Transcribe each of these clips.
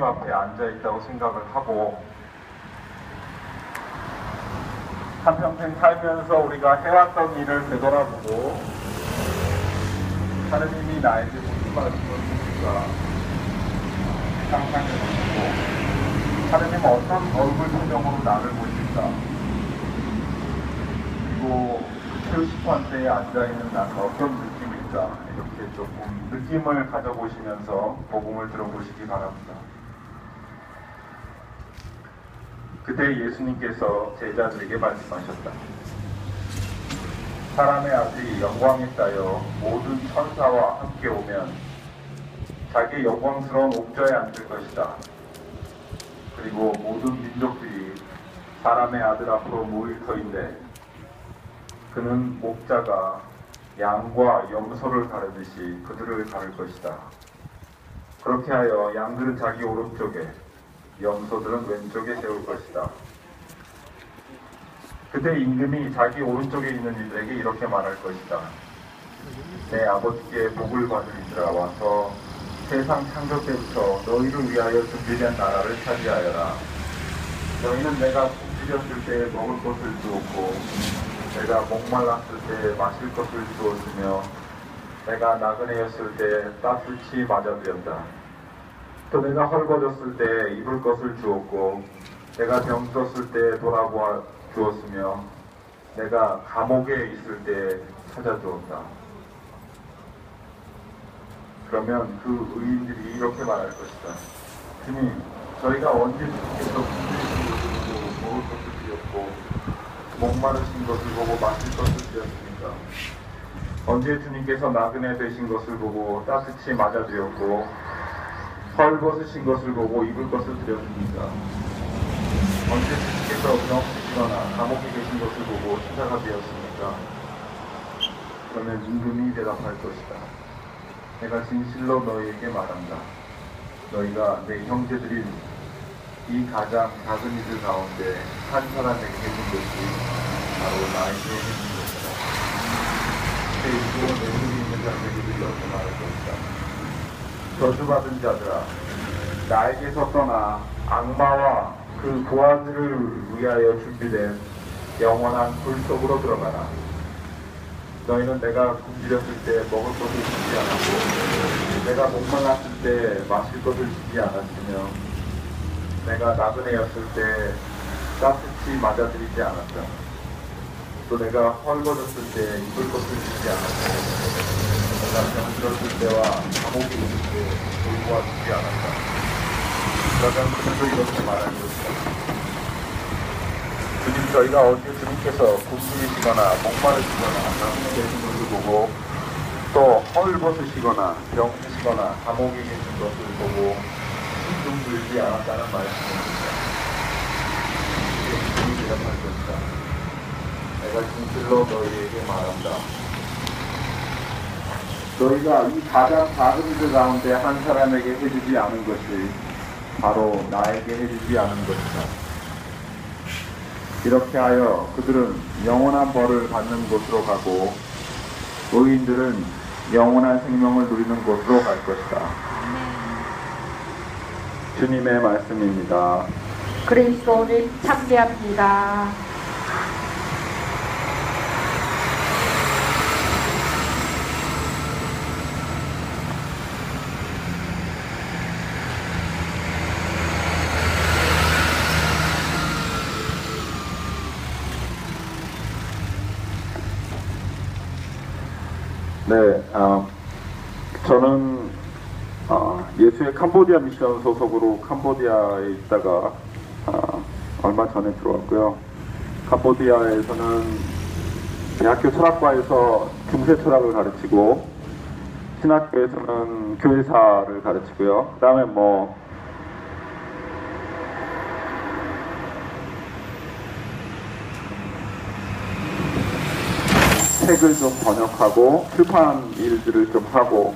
앞에 앉아있다고 생각을 하고 한평생 살면서 우리가 해왔던 일을 되돌아보고 하느님이 나에게 무슨 말씀을 상상해보고 하느님은 어떤 얼굴 표정으로 나를 보실까, 그리고 표시판대에 앉아있는 나는 어떤 느낌일까, 이렇게 조금 느낌을 가져보시면서 복음을 들어보시기 바랍니다. 그때 예수님께서 제자들에게 말씀하셨다. 사람의 아들이 영광에 쌓여 모든 천사와 함께 오면 자기 영광스러운 옥좌에 앉을 것이다. 그리고 모든 민족들이 사람의 아들 앞으로 모일 터인데 그는 목자가 양과 염소를 가르듯이 그들을 가를 것이다. 그렇게 하여 양들은 자기 오른쪽에 염소들은 왼쪽에 세울 것이다. 그때 임금이 자기 오른쪽에 있는 이들에게 이렇게 말할 것이다. 내 아버지께 복을 받을 이들아, 와서 세상 창조 때부터 너희를 위하여 준비된 나라를 차지하여라. 너희는 내가 굶주렸을 때 먹을 것을 주었고, 내가 목말랐을 때 마실 것을 주었으며, 내가 나그네였을 때 따뜻이 맞아드렸다. 또 내가 헐거졌을 때 입을 것을 주었고, 내가 병들었을 때 돌아보아 주었으며, 내가 감옥에 있을 때 찾아주었다. 그러면 그 의인들이 이렇게 말할 것이다. 주님, 저희가 언제 주님께서 굶주리신 것을 보고 먹을 것을 드렸고 목마르신 것을 보고 마실 것을 드렸습니까? 언제 주님께서 나그네 되신 것을 보고 따뜻이 맞아드렸고 헐벗으신 것을 보고 입을 것을 드렸습니까? 언제 주님께서 병드시거나 감옥에 계신 것을 보고 찾아가 되었습니까? 그러면 임금이 대답할 것이다. 내가 진실로 너희에게 말한다. 너희가 내 형제들인 이 가장 작은 이들 가운데 한 사람에게 해준 것이 바로 나에게 해준 것이다. 내 일부러 내 속에 있는 자들이 이렇게 말할 것이다. 저주받은 자들아, 나에게서 떠나 악마와 그 부하들을 위하여 준비된 영원한 불 속으로 들어가라. 너희는 내가 굶주렸을 때 먹을 것을 주지 않았고, 내가 목말랐을 때 마실 것을 주지 않았으며, 내가 나그네였을 때 따뜻이 맞아들이지 않았다. 또 내가 헐거졌을 때 입을 것을 주지 않았고, 내가 병들었을 때와 감옥에 있을 때 돌보아주지 않았다. 그러면 그들도 이렇게 말할 것이다. 주님, 저희가 언제 주님께서 굶주리시거나 목마르시거나 나그네 계신 것을 보고 또 헐벗으시거나 병드시거나 감옥에 계신 것을 보고 힘좀 들지 않았다는 말씀입니다. 주님이 대답할 것이다. 내가 진실로 너희에게 말한다. 너희가 이 가장 작은 이들 가운데 한 사람에게 해주지 않은 것이 바로 나에게 해주지 않은 것이다. 이렇게 하여 그들은 영원한 벌을 받는 곳으로 가고 의인들은 영원한 생명을 누리는 곳으로 갈 것이다. 주님의 말씀입니다. 그리스도를 찬미합니다. 네, 저는 예수의 캄보디아 미션 소속으로 캄보디아에 있다가 얼마 전에 들어왔고요. 캄보디아에서는 대학교 철학과에서 중세 철학을 가르치고 신학교에서는 교회사를 가르치고요. 그 다음에 책을 좀 번역하고 출판 일들을 좀 하고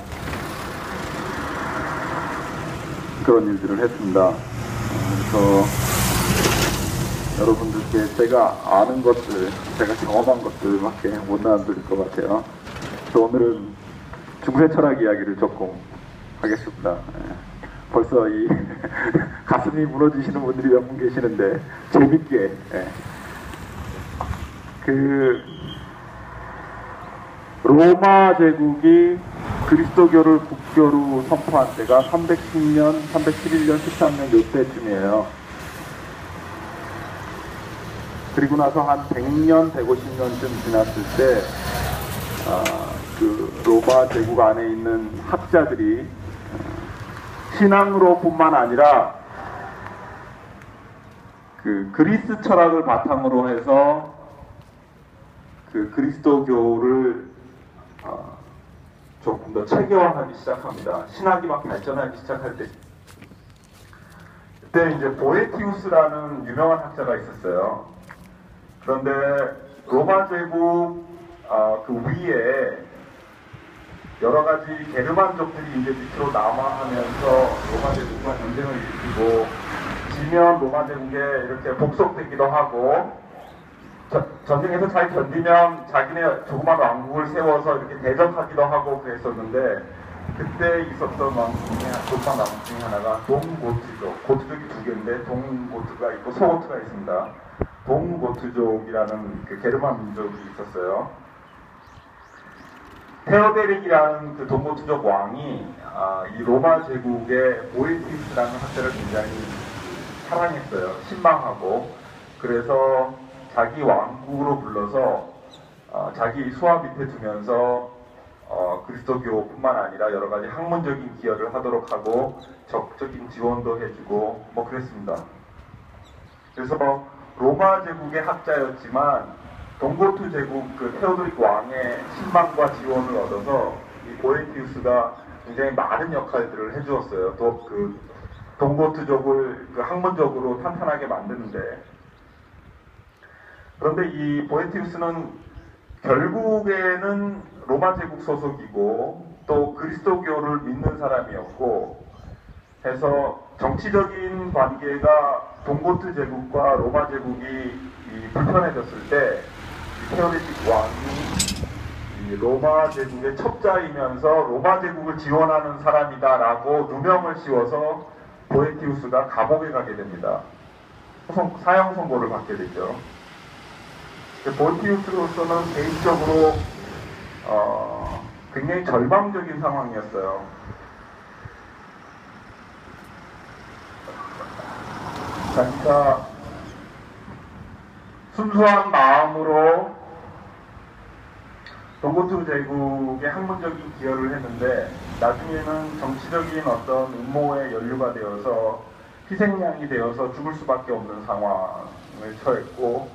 그런 일들을 했습니다. 그래서 여러분들께 제가 아는 것들, 제가 경험한 것들밖에 못 나눠드릴 것 같아요. 그래서 오늘은 중세 철학 이야기를 조금 하겠습니다. 벌써 이 가슴이 무너지시는 분들이 몇 분 계시는데 재밌게 그 로마 제국이 그리스도교를 국교로 선포한 때가 310년, 311년, 13년 요때쯤이에요. 그리고 나서 한 100년, 150년쯤 지났을 때 그 로마 제국 안에 있는 학자들이 신앙으로뿐만 아니라 그 그리스 철학을 바탕으로 해서 그 그리스도교를 조금 더 체계화하기 시작합니다. 신학이 막 발전하기 시작할 때, 그때 이제 보에티우스라는 유명한 학자가 있었어요. 그런데 로마 제국 그 위에 여러 가지 게르만족들이 이제 밑으로 남하하면서 로마 제국과 전쟁을 일으키고 지면 로마 제국에 이렇게 복속되기도 하고 전쟁에서 잘 견디면 자기네 조그만 왕국을 세워서 이렇게 대적하기도 하고 그랬었는데 그때 있었던 왕국 중에 조그만 왕국 중에 하나가 동고트족, 고트족이 두 개인데 동고트가 있고 소고트가 있습니다. 동고트족이라는 그 게르만 민족이 있었어요. 테오데릭이라는 그 동고트족 왕이 이 로마 제국의 보에티우스라는 학자를 굉장히 사랑했어요. 신망하고. 그래서 자기 왕국으로 불러서 자기 수하 밑에 두면서 그리스도교뿐만 아니라 여러 가지 학문적인 기여를 하도록 하고 적극적인 지원도 해주고 뭐 그랬습니다. 그래서 로마 제국의 학자였지만 동고트 제국 그 테오도릭 왕의 신망과 지원을 얻어서 이 보에티우스가 굉장히 많은 역할들을 해주었어요. 또 그 동고트족을 그 학문적으로 탄탄하게 만드는데, 그런데 이 보에티우스는 결국에는 로마 제국 소속이고 또 그리스도교를 믿는 사람이었고 해서 정치적인 관계가 동고트 제국과 로마 제국이 불편해졌을 때 테오도릭 왕이 로마 제국의 첩자이면서 로마 제국을 지원하는 사람이다라고 누명을 씌워서 보에티우스가 감옥에 가게 됩니다. 사형 선고를 받게 되죠. 보에티우스로서는 개인적으로 굉장히 절망적인 상황이었어요. 자기가 순수한 마음으로 동고트 제국의 학문적인 기여를 했는데 나중에는 정치적인 어떤 음모에 연루가 되어서 희생양이 되어서 죽을 수밖에 없는 상황을 처했고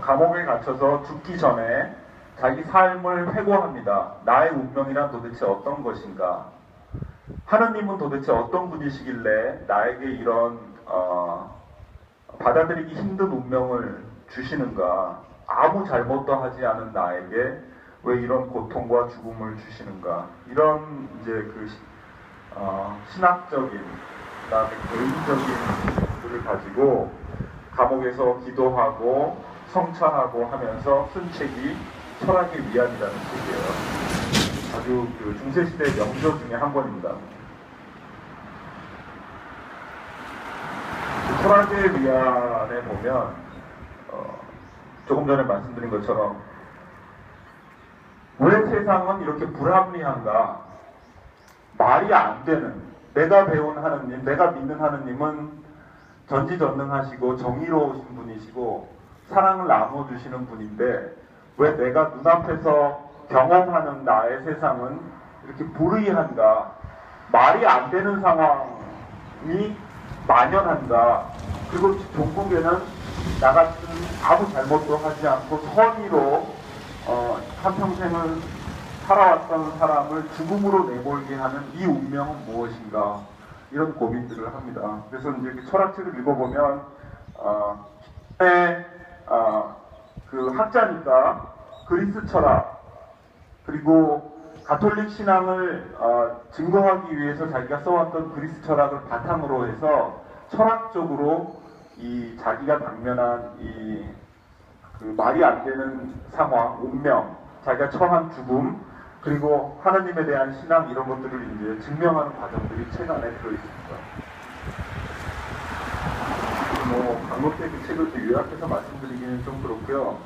감옥에 갇혀서 죽기 전에 자기 삶을 회고합니다. 나의 운명이란 도대체 어떤 것인가? 하느님은 도대체 어떤 분이시길래 나에게 이런 받아들이기 힘든 운명을 주시는가? 아무 잘못도 하지 않은 나에게 왜 이런 고통과 죽음을 주시는가? 이런 이제 그 신학적인, 그다음에 개인적인 것들을 가지고 감옥에서 기도하고 성찰하고 하면서 쓴 책이 철학의 위안이라는 책이에요. 아주 그 중세시대 명저 중에 한 권입니다. 그 철학의 위안에 보면 조금 전에 말씀드린 것처럼 왜 세상은 이렇게 불합리한가? 말이 안 되는, 내가 배운 하느님, 내가 믿는 하느님은 전지전능하시고 정의로우신 분이시고 사랑을 나눠주시는 분인데 왜 내가 눈앞에서 경험하는 나의 세상은 이렇게 불의한가? 말이 안 되는 상황이 만연한가? 그리고 종국에는 나같은 아무 잘못도 하지 않고 선의로 한평생을 살아왔던 사람을 죽음으로 내몰게 하는 이 운명은 무엇인가? 이런 고민들을 합니다. 그래서 이제 철학책을 읽어보면 그 학자니까 그리스 철학 그리고 가톨릭 신앙을 증거하기 위해서 자기가 써왔던 그리스 철학을 바탕으로 해서 철학적으로 이 자기가 당면한 그 말이 안 되는 상황, 운명, 자기가 처한 죽음, 그리고 하나님에 대한 신앙 이런 것들을 이제 증명하는 과정들이 책 안에 들어있습니다. 강록대 그 책을 또 요약해서 말씀드리기는 좀 그렇고요.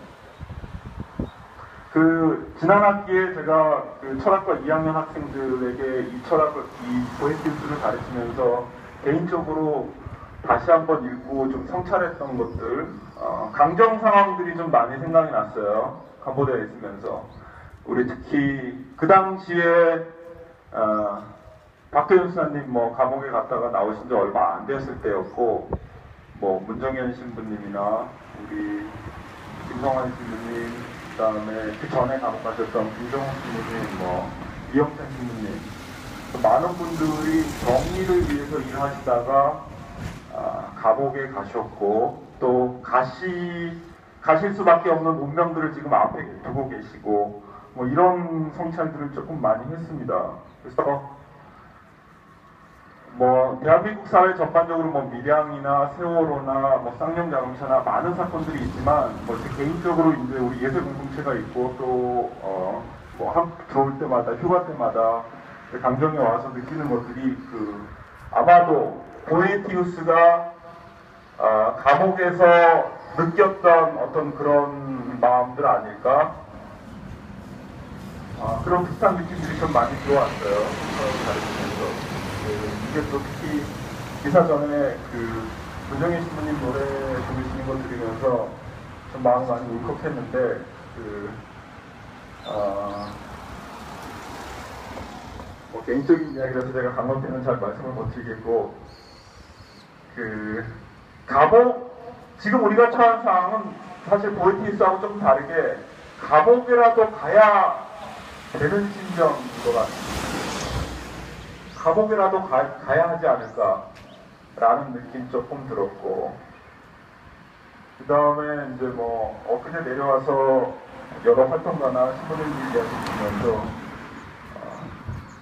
지난 학기에 제가 철학과 2학년 학생들에게 이 철학을, 이 보에티우스를 가르치면서 개인적으로 다시 한번 읽고 좀 성찰했던 것들, 강정 상황들이 좀 많이 생각이 났어요. 캄보디아에 있으면서. 우리 특히 그 당시에 박도현 수사님 감옥에 갔다가 나오신 지 얼마 안 됐을 때였고, 문정현 신부님이나 우리 김성환 신부님, 그 다음에 그 전에 감옥 가셨던 김정훈 신부님, 이영찬 신부님, 많은 분들이 정의를 위해서 일하시다가 감옥에 가셨고, 또 가실 수밖에 없는 운명들을 지금 앞에 두고 계시고, 이런 성찰들을 조금 많이 했습니다. 그래서 대한민국 사회 전반적으로 밀양이나 세월호나 쌍용자동차나 많은 사건들이 있지만 제 개인적으로 이제 우리 예술 공동체가 있고 또 들어올 때마다 휴가 때마다 강정에 와서 느끼는 것들이 아마도 보에티우스가 감옥에서 느꼈던 어떤 그런 마음들 아닐까? 그런 비슷한 느낌들이 좀 많이 들어왔어요. 가르치면서. 이게 또 특히 기사 전에 문정희 신부님 노래 부르시는 거 들으면서 좀 마음 많이 울컥했는데, 개인적인 이야기라서 제가 강원태는 잘 말씀을 못 드리겠고, 지금 우리가 처한 상황은 사실 보에티우스하고 좀 다르게 감옥이라도 가야 되는 심정인 것 같습니다. 감옥이라도 가야 하지 않을까라는 느낌 조금 들었고, 그 다음에 이제 엊그제 내려와서 여러 활동가나 신부님들 이야기 들으면서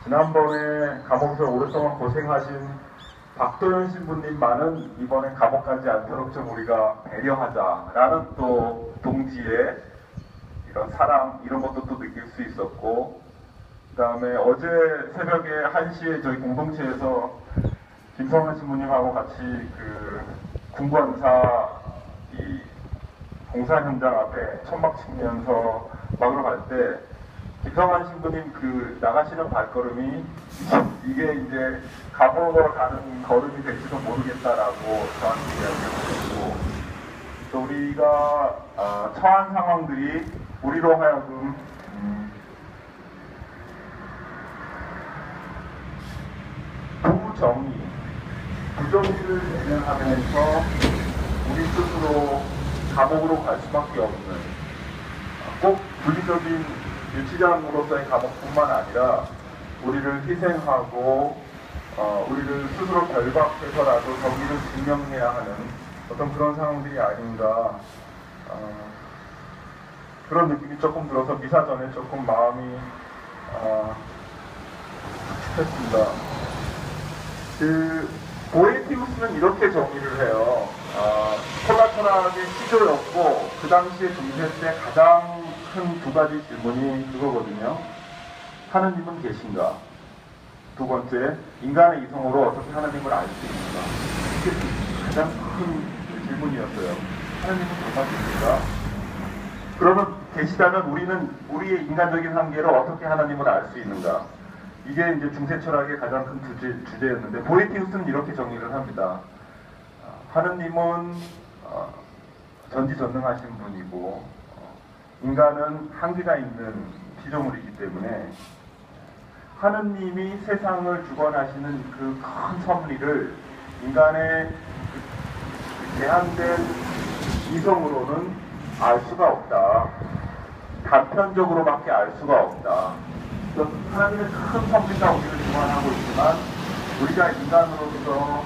지난번에 감옥에서 오랫동안 고생하신 박도현 신부님만은 이번에 감옥 가지 않도록 좀 우리가 배려하자라는 또 동지의 이런 사랑 이런 것도 또 느낄 수 있었고, 그 다음에 어제 새벽에 1시에 저희 공동체에서 김성환 신부님하고 같이 군관사 이 공사 현장 앞에 천막 치면서 막으러 갈 때 김성환 신부님 나가시는 발걸음이 이게 이제 감옥으로 가는 걸음이 될지도 모르겠다라고 저한테 이야기를 했고, 또 우리가 처한 상황들이 우리로 하여금 부정의, 부정의를 대면하면서 우리 스스로 감옥으로 갈 수밖에 없는, 꼭 물리적인 유치장으로서의 감옥뿐만 아니라 우리를 희생하고 우리를 스스로 결박해서라도 정의를 증명해야 하는 어떤 그런 상황들이 아닌가, 그런 느낌이 조금 들어서 미사 전에 조금 마음이 찝찝했습니다. 보에티우스는 이렇게 정의를 해요. 콜라 철학의 시조였고, 그 당시에 중세 때 가장 큰 두 가지 질문이 그거거든요. 하느님은 계신가? 두 번째, 인간의 이성으로 어떻게 하나님을 알 수 있는가? 이게 가장 큰 질문이었어요. 하나님은 정말 계신가? 그러면 계시다면 우리는 우리의 인간적인 한계로 어떻게 하나님을 알 수 있는가? 이게 이제 중세 철학의 가장 큰 주제였는데, 보에티우스는 이렇게 정리를 합니다. 하느님은 전지전능하신 분이고, 인간은 한계가 있는 피조물이기 때문에 하느님이 세상을 주관하시는 그 큰 섭리를 인간의 제한된 이성으로는 알 수가 없다. 단편적으로밖에 알 수가 없다. 하나님의 큰 섭리가 우리를 주관하고 있지만, 우리가 인간으로서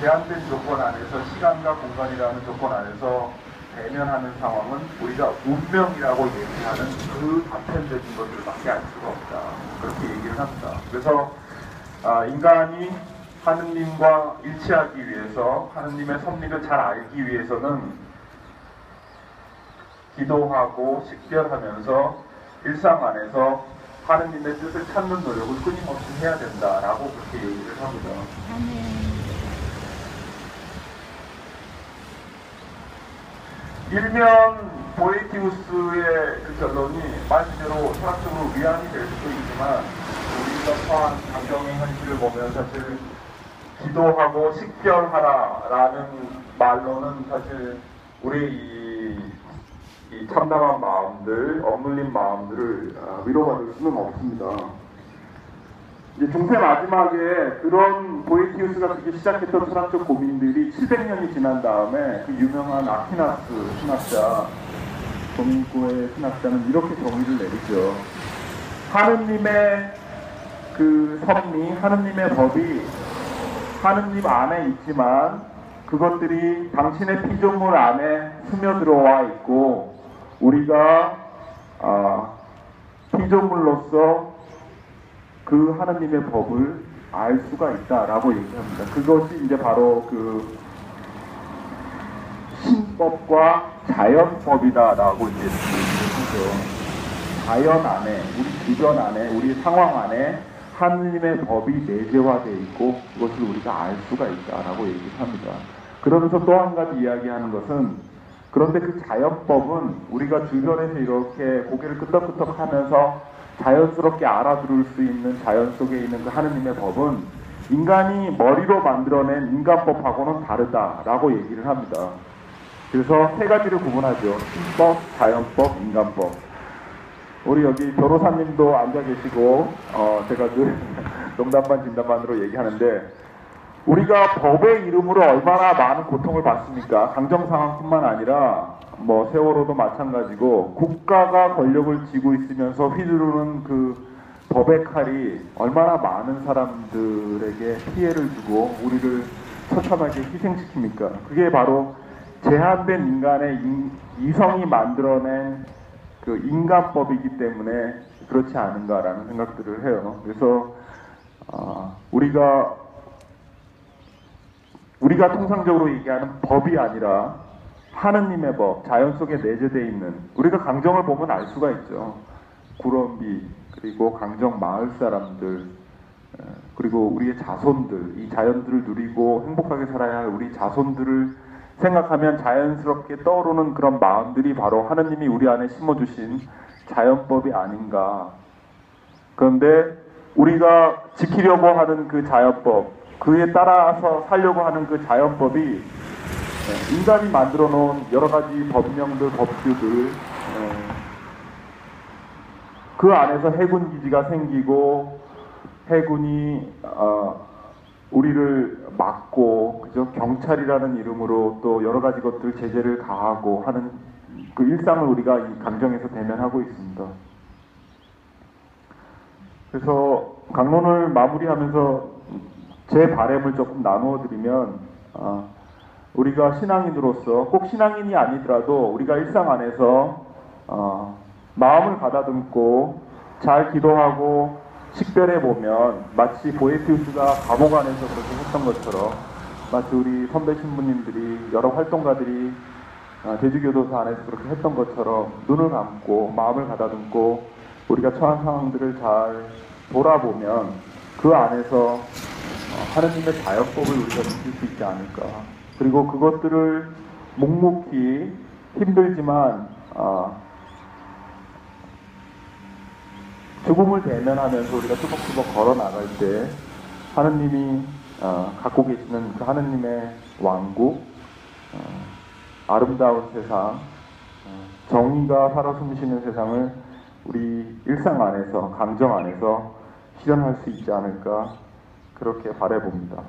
제한된 조건 안에서, 시간과 공간이라는 조건 안에서 대면하는 상황은 우리가 운명이라고 얘기하는 그 단편적인 것들밖에 알 수가 없다. 그렇게 얘기를 합니다. 그래서 인간이 하느님과 일치하기 위해서, 하느님의 섭리를 잘 알기 위해서는 기도하고 식별하면서 일상 안에서 하느님의 뜻을 찾는 노력을 끊임없이 해야 된다라고 그렇게 얘기를 합니다. 일면 보에티우스의 그 결론이 말씀대로 철학적으로 위안이 될 수도 있지만 우리가 처한 환경의 현실을 보면 사실 기도하고 식별하라라는 말로는 사실 우리 이 참담한 마음들, 억눌린 마음들을 위로받을 수는 없습니다. 이제 중세 마지막에 그런 보에티우스가 그렇게 시작했던 철학적 고민들이 700년이 지난 다음에 그 유명한 아퀴나스 신학자, 도미니코의 신학자는 이렇게 정의를 내리죠. 하느님의 그 섭리, 하느님의 법이 하느님 안에 있지만 그것들이 당신의 피조물 안에 스며들어와 있고 우리가 피조물로서 그 하느님의 법을 알 수가 있다라고 얘기합니다. 그것이 이제 바로 그 신법과 자연법이다라고 이제 얘기하죠. 자연 안에, 우리 주변 안에, 우리 상황 안에 하느님의 법이 내재화되어 있고 그것을 우리가 알 수가 있다라고 얘기합니다. 그러면서 또 한 가지 이야기하는 것은 그런데 그 자연법은 우리가 주변에서 이렇게 고개를 끄덕끄덕 하면서 자연스럽게 알아들을 수 있는 자연 속에 있는 그 하느님의 법은 인간이 머리로 만들어낸 인간법하고는 다르다라고 얘기를 합니다. 그래서 세 가지를 구분하죠. 신법, 자연법, 인간법. 우리 여기 변호사님도 앉아 계시고 제가 그 농담반 진담반으로 얘기하는데 우리가 법의 이름으로 얼마나 많은 고통을 받습니까? 강정 상황뿐만 아니라 뭐 세월호도 마찬가지고 국가가 권력을 쥐고 있으면서 휘두르는 그 법의 칼이 얼마나 많은 사람들에게 피해를 주고 우리를 처참하게 희생시킵니까? 그게 바로 제한된 인간의 이성이 만들어낸 그 인간법이기 때문에 그렇지 않은가라는 생각들을 해요. 그래서 우리가 통상적으로 얘기하는 법이 아니라 하느님의 법, 자연 속에 내재되어 있는 우리가 강정을 보면 알 수가 있죠. 구럼비 그리고 강정 마을 사람들 그리고 우리의 자손들 이 자연들을 누리고 행복하게 살아야 할 우리 자손들을 생각하면 자연스럽게 떠오르는 그런 마음들이 바로 하느님이 우리 안에 심어주신 자연법이 아닌가. 그런데 우리가 지키려고 하는 그 자연법 그에 따라서 살려고 하는 그 자연법이 인간이 만들어 놓은 여러 가지 법령들, 법규들 그 안에서 해군 기지가 생기고 해군이 우리를 막고 그죠? 경찰이라는 이름으로 또 여러 가지 것들 제재를 가하고 하는 그 일상을 우리가 이 강정에서 대면하고 있습니다. 그래서 강론을 마무리하면서 제 바람을 조금 나누어 드리면 우리가 신앙인으로서 꼭 신앙인이 아니더라도 우리가 일상 안에서 마음을 가다듬고 잘 기도하고 식별해 보면 마치 보에티우스가 감옥 안에서 그렇게 했던 것처럼 마치 우리 선배 신부님들이 여러 활동가들이 제주교도소 안에서 그렇게 했던 것처럼 눈을 감고 마음을 가다듬고 우리가 처한 상황들을 잘 돌아보면 그 안에서 하느님의 자연법을 우리가 느낄 수 있지 않을까. 그리고 그것들을 묵묵히 힘들지만 죽음을 대면하면서 우리가 뚜벅뚜벅 걸어 나갈 때 하느님이 갖고 계시는 그 하느님의 왕국, 아름다운 세상, 정의가 살아 숨쉬는 세상을 우리 일상 안에서, 강정 안에서 실현할 수 있지 않을까 그렇게 바라봅니다.